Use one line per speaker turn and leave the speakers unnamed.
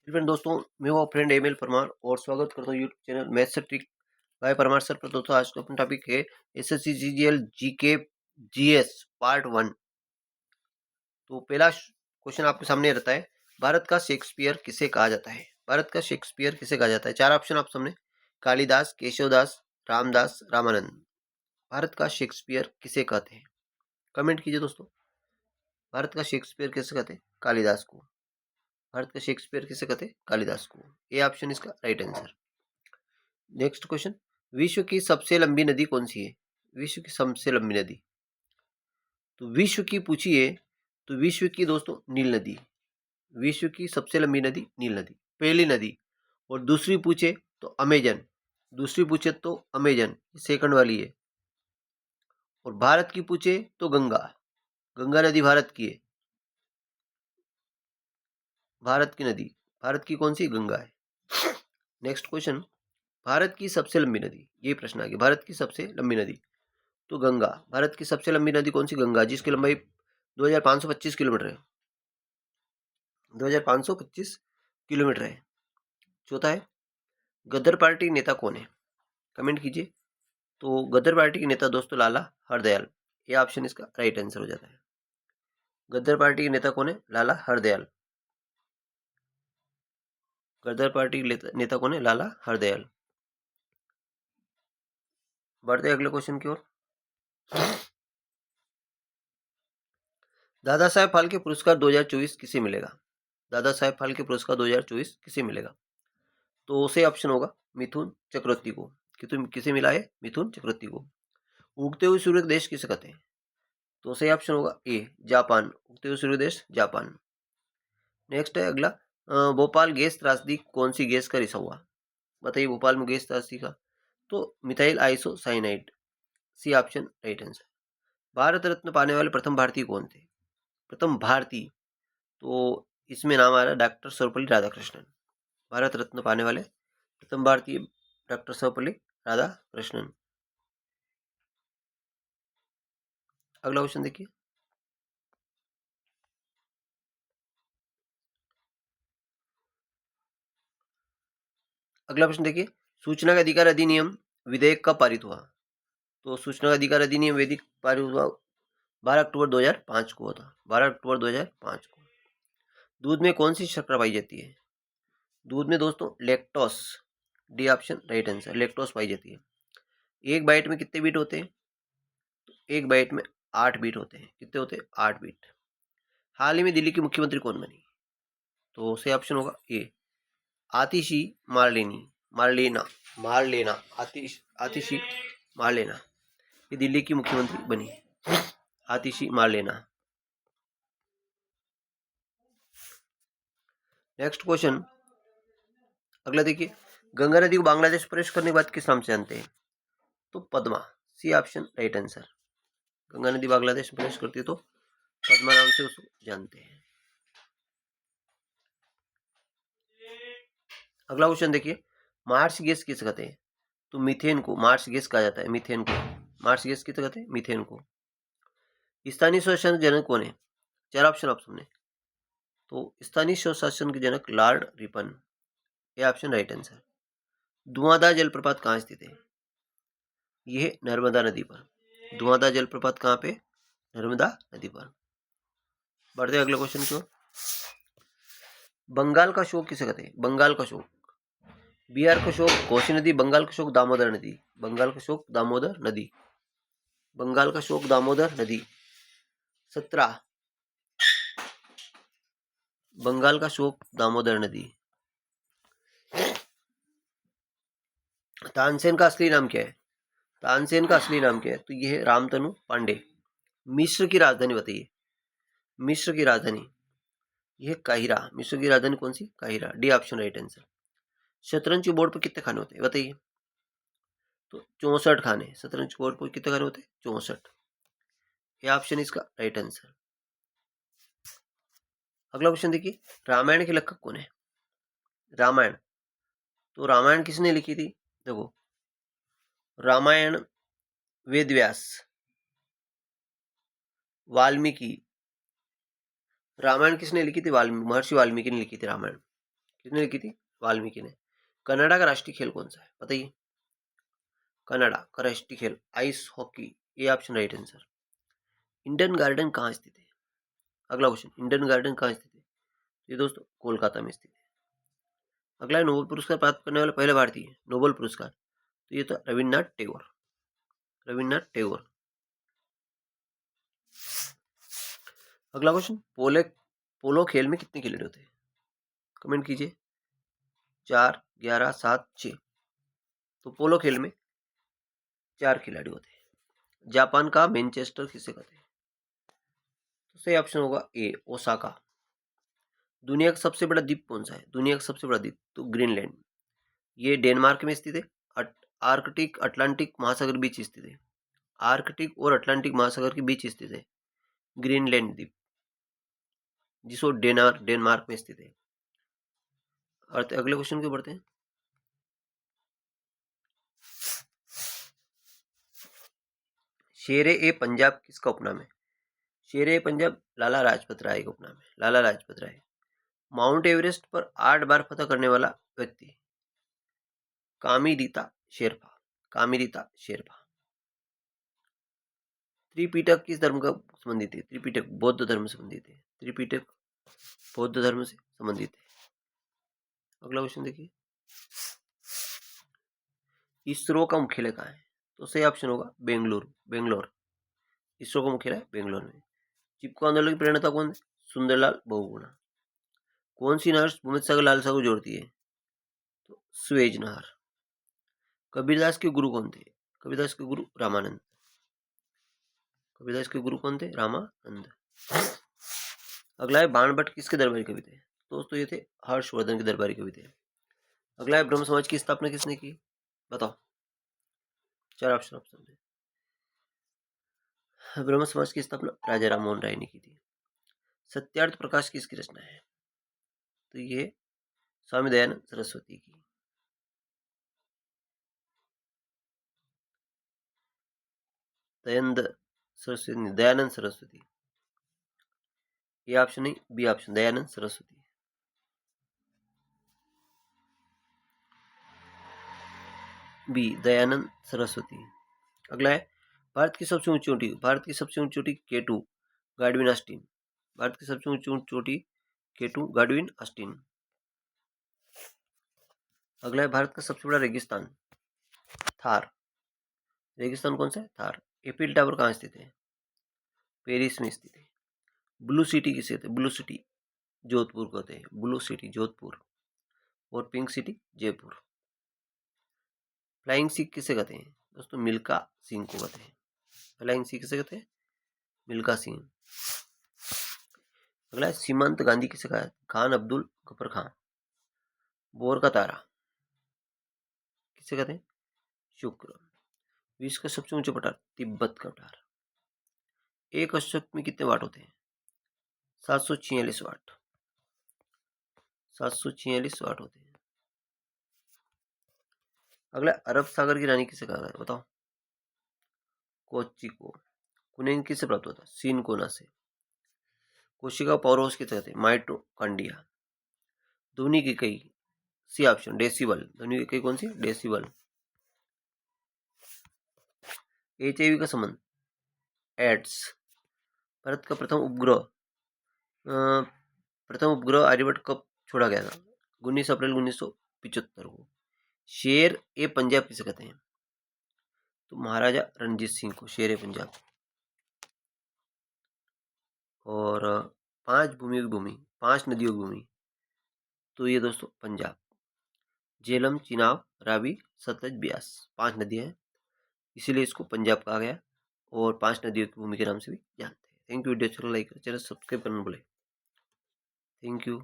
Friend दोस्तों, मैं हूँ फ्रेंड एमएल परमार और स्वागत करता हूँ यूट्यूब चैनल मैथ्स से ट्रिक बाय परमार सर पर। दोस्तों आज का अपना टॉपिक है SSC GGL GK GS part 1। तो पहला क्वेश्चन आपके सामने रहता है, भारत का शेक्सपियर किसे कहा जाता है? भारत का शेक्सपियर किसे कहा जाता है? चार ऑप्शन आप सामने, कालिदास, केशवदास, रामदास, रामानंद। भारत का शेक्सपियर किसे कहते हैं? कमेंट कीजिए दोस्तों। भारत का शेक्सपियर किसे कहते हैं? कालिदास को। भारत का शेक्सपियर किसे कहते हैं? कालिदास को। ये ऑप्शन इसका राइट आंसर। नेक्स्ट क्वेश्चन, विश्व की सबसे लंबी नदी कौन सी है? विश्व की सबसे लंबी नदी, तो विश्व की पूछिए तो विश्व की दोस्तों नील नदी। विश्व की सबसे लंबी नदी नील नदी, पहली नदी। और दूसरी पूछे तो अमेजन, दूसरी पूछे तो अमेजन सेकंड वाली है। और भारत की पूछे तो गंगा, गंगा नदी भारत की है। भारत की नदी, भारत की कौन सी? गंगा है। नेक्स्ट क्वेश्चन, भारत की सबसे लंबी नदी, ये प्रश्न आ गया। भारत की सबसे लंबी नदी तो गंगा। भारत की सबसे लंबी नदी कौन सी? गंगा, जिसकी लंबाई 2525 किलोमीटर है। 2525 किलोमीटर है। चौथा है, गदर पार्टी नेता कौन है? कमेंट कीजिए। तो गदर पार्टी के नेता दोस्तों लाला हरदयाल। ये ऑप्शन इसका राइट आंसर हो जाता है। गदर पार्टी के नेता कौन है? लाला हरदयाल। गदर पार्टी के नेता कौन है? लाला हरदयाल। बढ़ते अगले क्वेश्चन की ओर। दादा साहेब फाल्के पुरस्कार 2024 किसे मिलेगा? दादा साहेब फाल्के पुरस्कार 2024 किसे मिलेगा? तो सही ऑप्शन होगा मिथुन चक्रवर्ती को। किसे मिला है? मिथुन चक्रवर्ती को। उगते हुए सूर्य का देश किसे कहते हैं? तो सही ऑप्शन होगा ए, जापान। उगते हुए सूर्य देश जापान। नेक्स्ट है अगला, भोपाल गैस त्रासदी कौन सी गैस का रिसा हुआ? बताइए, भोपाल में गैस त्रासदी का तो methyl isocyanide. C option right answer. Bharat Ratna पाने वाले प्रथम भारतीय कौन थे? प्रथम भारतीय, तो इसमें नाम आ रहा है डॉक्टर सर्वपल्ली राधाकृष्णन। भारत रत्न पाने वाले प्रथम भारतीय डॉक्टर सर्वपल्ली राधाकृष्णन। अगला क्वेश्चन देखिए। अगला प्रश्न देखिए, सूचना का अधिकार अधिनियम विधेयक कब पारित हुआ? तो सूचना का अधिकार अधिनियम वैदिक पारित हुआ 12 अक्टूबर 2005 को हुआ था। 12 अक्टूबर 2005 को। दूध में कौन सी शर्करा पाई जाती है? दूध में दोस्तों lactose. D option right answer, lactose पाई जाती है। एक बाइट में कितने बीट होते हैं? तो एक बाइट में 8 बीट होते हैं। कितने होते हैं? 8 बीट। हाल ही में दिल्ली की मुख्यमंत्री कौन बनी? तो सही ऑप्शन होगा ए, आतिशी मारलेनी। मारलेना, मारलेना, आतिशी मारलेना। ये दिल्ली की मुख्यमंत्री बनी, आतिशी मारलेना। नेक्स्ट क्वेश्चन अगला देखिए, गंगा नदी को बांग्लादेश प्रवेश करने के बाद किस नाम से जानते हैं? तो Padma. C option right answer. Ganga नदी बांग्लादेश में प्रवेश करती है तो पद्मा नाम से उसको जानते हैं। अगला क्वेश्चन देखिए, मार्स गैस किसे कहते हैं? तो मीथेन को मार्स गैस कहा जाता है। मीथेन को मार्स गैस किसे कहते हैं? मीथेन को। स्थानीय स्वशासन जनक कौन है? चार ऑप्शन आप सामने, तो स्थानीय स्वशासन के जनक लॉर्ड रिपन। ये ऑप्शन राइट आंसर। धुआंधार जलप्रपात कहाँ स्थित है? यह नर्मदा नदी पर। धुआंधार जलप्रपात कहाँ पे? नर्मदा नदी पर। बढ़ते अगले क्वेश्चन की ओर। बंगाल का शोक किसे कहते हैं? बंगाल का शोक, बिहार का शोक कोसी नदी, बंगाल का शोक दामोदर नदी। बंगाल का शोक दामोदर नदी। बंगाल का शोक दामोदर नदी। 17, बंगाल का शोक दामोदर नदी। तानसेन का असली नाम क्या है? तानसेन का असली नाम क्या है? तो यह है रामतनु पांडे। मिस्र की राजधानी बताइए। मिस्र की राजधानी यह काहिरा। मिस्र की राजधानी कौन सी? काहिरा। D option right answer. शतरंज के बोर्ड पर कितने खाने होते हैं बताइए? तो 64 खाने। शतरंज बोर्ड पर कितने खाने होते हैं? 64। ये ऑप्शन इसका राइट आंसर। अगला क्वेश्चन देखिए, रामायण के लेखक कौन है? रामायण, तो रामायण किसने लिखी थी? देखो, रामायण वेद व्यास, वाल्मीकि। रामायण किसने लिखी थी? वाल्मीकि, महर्षि वाल्मीकि ने लिखी थी रामायण। किसने लिखी थी? वाल्मीकि ने। कनाडा का राष्ट्रीय खेल कौन सा है बताइए? कनाडा का राष्ट्रीय खेल आइस हॉकी, ये option right answer. Hindon garden कहाँ स्थित है? अगला क्वेश्चन, इंडन गार्डन कहाँ स्थित है? ये दोस्तों कोलकाता में स्थित है। अगला है नोबेल पुरस्कार प्राप्त करने वाले पहले भारतीय, नोबेल पुरस्कार, तो ये तो रविन्द्रनाथ टैगोर, रविन्द्रनाथ टैगोर। अगला क्वेश्चन, पोलो खेल में कितने खिलाड़ी होते हैं? कमेंट कीजिए। 4, 11, 7, 6। तो पोलो खेल में 4 खिलाड़ी होते हैं। जापान का मैनचेस्टर किसे कहते हैं? तो सही ऑप्शन होगा ए, ओसाका। दुनिया का सबसे बड़ा द्वीप कौन सा है? दुनिया का सबसे बड़ा द्वीप तो ग्रीनलैंड, ये डेनमार्क में स्थित है। आर्कटिक अटलांटिक महासागर बीच स्थित है। आर्कटिक और अटलांटिक महासागर के बीच स्थित है ग्रीनलैंड द्वीप, जिसको डेनमार्क में स्थित है। और अगले क्वेश्चन के बढ़ते हैं। शेरे ए पंजाब किसका उपनाम है? शेरे ए पंजाब लाला लाजपत राय का उपनाम है, लाला लाजपत राय। माउंट एवरेस्ट पर 8 बार फतह करने वाला व्यक्ति? कामिरीता शेरपा, कामिरीता शेरपा। त्रिपिटक किस धर्म का संबंधित है? त्रिपिटक बौद्ध धर्म से संबंधित है, त्रिपिटक बौद्ध धर्म से संबंधित है। अगला क्वेश्चन देखिए, इसरो का मुख्यालय कहाँ है? तो सही ऑप्शन होगा बेंगलुरु, बेंगलोर। इसरो का मुख्यालय बेंगलोर में। चिपको आंदोलन की प्रणेता कौन है? सुंदरलाल बहुगुणा। कौन सी नहर भूमध्य सागर लाल सागर को जोड़ती है? तो सुएज नहर। कबीरदास के गुरु कौन थे? कबीरदास के गुरु रामानंद, कबीरदास के गुरु कौन थे? रामानंद। अगला है बाणभट्ट किसके दरबारी कवि थे? दोस्तों ये थे हर्षवर्धन के दरबारी कवि थे। अगला है ब्रह्म समाज की स्थापना किसने की? बताओ, 4 ऑप्शन है। ब्रह्म समाज की स्थापना राजा राममोहन राय ने की थी। सत्यार्थ प्रकाश किसकी रचना है? तो ये स्वामी दयानंद सरस्वती की। दयानंद सरस्वती, ये ऑप्शन नहीं, B option Dayanand Saraswati. B Dayanand Saraswati. अगला है भारत की सबसे ऊंची चोटी, भारत की सबसे ऊंची चोटी K2 गाडविन आस्टीन, भारत की सबसे ऊंची चोटी K2 गाडविन आस्टीन। अगला है भारत का सबसे बड़ा रेगिस्तान, थार। रेगिस्तान कौन सा है? थार। एफिल टावर कहाँ स्थित है? पेरिस में स्थित है। ब्लू सिटी किसे कहते हैं? ब्लू सिटी जोधपुर कहते हैं, ब्लू सिटी जोधपुर। और pink city Jaipur. Flying Sikh किसे कहते हैं? दोस्तों मिल्खा सिंह को कहते हैं। फ्लाइंग सिख किसे कहते हैं? मिल्खा सिंह। अगला है सीमांत गांधी किसे कहा? खान अब्दुल गफर खान। बोर का तारा किसे कहते हैं? शुक्र। विश्व का सबसे ऊंचा पठार तिब्बत का पठार। एक अश्वक में कितने वाट होते हैं? 746 वाट, 746 वाट होते हैं। अगला अरब सागर की रानी किसे कहा है? बताओ। कोच्चि को। कुनेन किससे प्राप्त होता है? सिनकोना से। कोशिका पौरोस किसे कहते हैं? माइटोकॉन्ड्रिया। ध्वनि की कई, सी ऑप्शन डेसिबल, ध्वनि की कई कौन सी? डेसिबल। HIV का संबंध एड्स। भारत का प्रथम उपग्रह आर्यभट्ट कब छोड़ा गया था? 19 अप्रैल 1975 को। शेर ए पंजाब किसे कहते हैं? तो महाराजा रणजीत सिंह को शेर ए पंजाब। और 5 भूमि की भूमि, 5 नदियों की भूमि, तो ये दोस्तों पंजाब। झेलम, चिनाब, रावी, सतलज, ब्यास, 5 नदियां हैं, इसीलिए इसको पंजाब कहा गया। और 5 नदियों की भूमि के नाम से भी जानते हैं। Thank you. वीडियो अच्छा लाइक चैनल सब्सक्राइब करना भूलें। Thank you.